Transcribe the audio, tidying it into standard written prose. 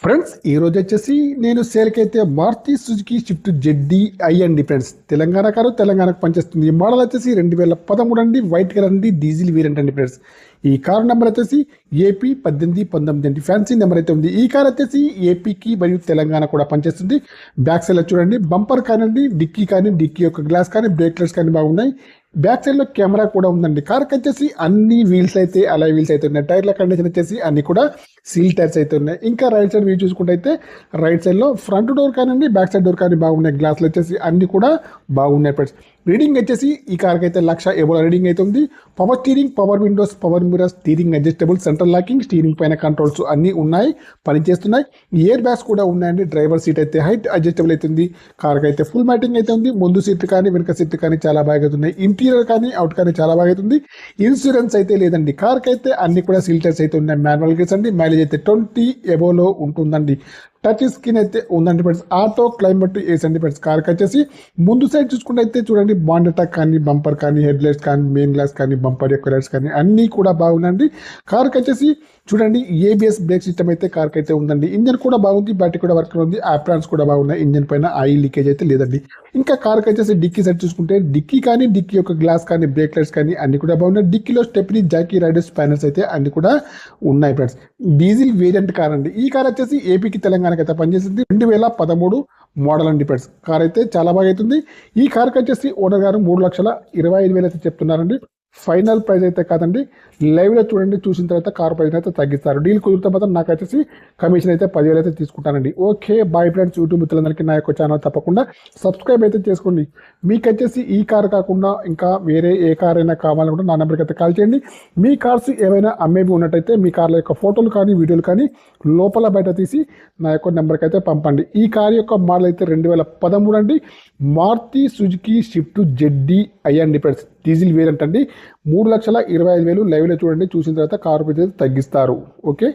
Friends ఈ రోజు వచ్చేసి నేను సేల్కి అయితే Maruti Suzuki Swift ZDi I అండి ఫ్రెండ్స్. తెలంగాణ కారు తెలంగాణకు పనిచేస్తుంది. ఈ మోడల్ వచ్చేసి 2013 అండి, వైట్ కలర్ అండి, డీజిల్ వేరియంట్ అండి ఫ్రెండ్స్. ఈ కారు నెంబర్ వచ్చేసి ఏపీ 1819 అండి, ఫ్యాన్సీ నెంబర్ అయితే ఉంది. ఈ కార్ వచ్చేసి ఏపీకి మరియు తెలంగాణ కూడా పనిచేస్తుంది. బ్యాక్ సైడ్ చూడండి, బంపర్ కానివ్వండి, డిక్కీ యొక్క గ్లాస్ కానీ, బ్రేక్లెట్స్ కానీ బాగున్నాయి. బ్యాక్ సైడ్ లో కెమెరా కూడా ఉందండి. కార్కి వచ్చేసి అన్ని వీల్స్ అయితే అలై వీల్స్ అయితే ఉన్నాయి. టైర్ల కండిషన్ వచ్చేసి అన్ని కూడా సీల్ టైర్స్ అయితే ఉన్నాయి. ఇంకా రైట్ సైడ్ వ్యూ చూసుకుంటే అయితే రైట్ సైడ్ లో ఫ్రంట్ డోర్ కానివ్వండి, బ్యాక్ సైడ్ డోర్ కానీ బాగున్నాయి. గ్లాసులు వచ్చేసి అన్ని కూడా బాగున్నాయి ఫ్రెండ్స్. రీడింగ్ వచ్చేసి ఈ కార్కి అయితే 1,00,000 ఎబోల రీడింగ్ అయితే ఉంది. Power steering, power Windows, power mirrors, steering adjustable, central locking, steering పైన కంట్రోల్స్ అన్ని ఉన్నాయి, పనిచేస్తున్నాయి. ఇయర్ బ్యాగ్స్ కూడా ఉన్నాయండి. డ్రైవర్ సీట్ అయితే హైట్ అడ్జస్టబుల్ అయితే ఉంది. కార్కి అయితే ఫుల్ మ్యాటింగ్ అయితే ఉంది. ముందు సీట్ కానీ వెనుక సీట్ కానీ చాలా బాగా ఉన్నాయి. ఇంటీరియర్ కానీ అవుట్ కానీ చాలా బాగా అవుతుంది. ఇన్సూరెన్స్ అయితే లేదండి. కార్కి అయితే అన్ని కూడా సీల్టర్స్ అయితే ఉన్నాయి. మాన్యువల్ గేర్స్ అండి. మైలేజ్ అయితే 20 ఎబోలో ఉంటుందండి. టచ్ స్క్రీన్ అయితే ఉందండి ఫ్రెండ్స్. ఆటో క్లైమేట్ ఏసీ అండి ఫ్రెండ్స్. కార్కి వచ్చేసి ముందు సైడ్ చూసుకుంటే అయితే చూడండి, బాండెటా కానీ, బంపర్ కానీ, హెడ్ లైట్స్ కానీ, మెయిన్ గ్లాస్ కానీ, బంపర్ యొక్క లైట్స్ కానీ అన్నీ కూడా బాగున్నాయండి. కార్కి వచ్చేసి చూడండి, ఏబిఎస్ బ్రేక్ సిస్టమ్ అయితే కార్కి అయితే ఉందండి. ఇంజన్ కూడా బాగుంది, బ్యాటరీ కూడా వర్క్ ఉంది, ఆప్రాన్స్ కూడా బాగున్నాయి. ఇంజన్ పైన ఆయిల్ లీకేజ్ అయితే లేదండి. ఇంకా కార్కి వచ్చేసి డిక్కీ సైడ్ చూసుకుంటే డిక్కీ కానీ, డిక్కీ యొక్క గ్లాస్ కానీ, బ్రేక్ లైట్స్ కానీ అన్ని కూడా బాగున్నాయి. డిక్కీలో స్టెప్నీ, జాకీ రైడర్స్ ప్యానల్స్ అయితే అన్ని కూడా ఉన్నాయి ఫ్రెండ్స్. డీజిల్ వేరియంట్ కార్ అండి. ఈ కార్ వచ్చేసి ఏపీకి తెలంగాణకి అయితే పనిచేసింది. 2013 మోడల్ అండి ఫ్రెండ్స్. కార్ అయితే చాలా బాగా అవుతుంది. ఈ కార్కి వచ్చేసి ఓనర్ గారు 3,25,000 అయితే చెప్తున్నారండి. ఫైనల్ ప్రైస్ అయితే కాదండి, లైవ్లో చూడండి, చూసిన తర్వాత కార్ ప్రైస్ అయితే తగ్గిస్తారు. డీల్ కుదిరితే మాత్రం నాకు వచ్చేసి కమిషన్ అయితే 10,000 అయితే తీసుకుంటానండి. Okay bye friends. యూట్యూబ్ మిత్రులందరికీ నా యొక్క ఛానల్ తప్పకుండా సబ్స్క్రైబ్ అయితే చేసుకోండి. మీకు వచ్చేసి ఈ కార్ కాకుండా ఇంకా వేరే ఏ కార్ అయినా కావాలనుకుంటే నా నెంబర్కి అయితే కాల్ చేయండి. మీ కార్స్ ఏమైనా అమ్మేవి ఉన్నట్టయితే మీ కార్ల యొక్క ఫోటోలు కానీ, వీడియోలు కానీ లోపల బయట తీసి నా యొక్క నెంబర్కి అయితే పంపండి. ఈ కార్ యొక్క మోడల్ అయితే 2013 అండి, Maruti Suzuki Swift ZDi I అండి ఫ్రెండ్స్. డీజిల్ వేరియంట్ అండి. 3,25,000 లైవ్లో చూడండి, చూసిన తర్వాత కారు తగ్గిస్తారు. ఓకే.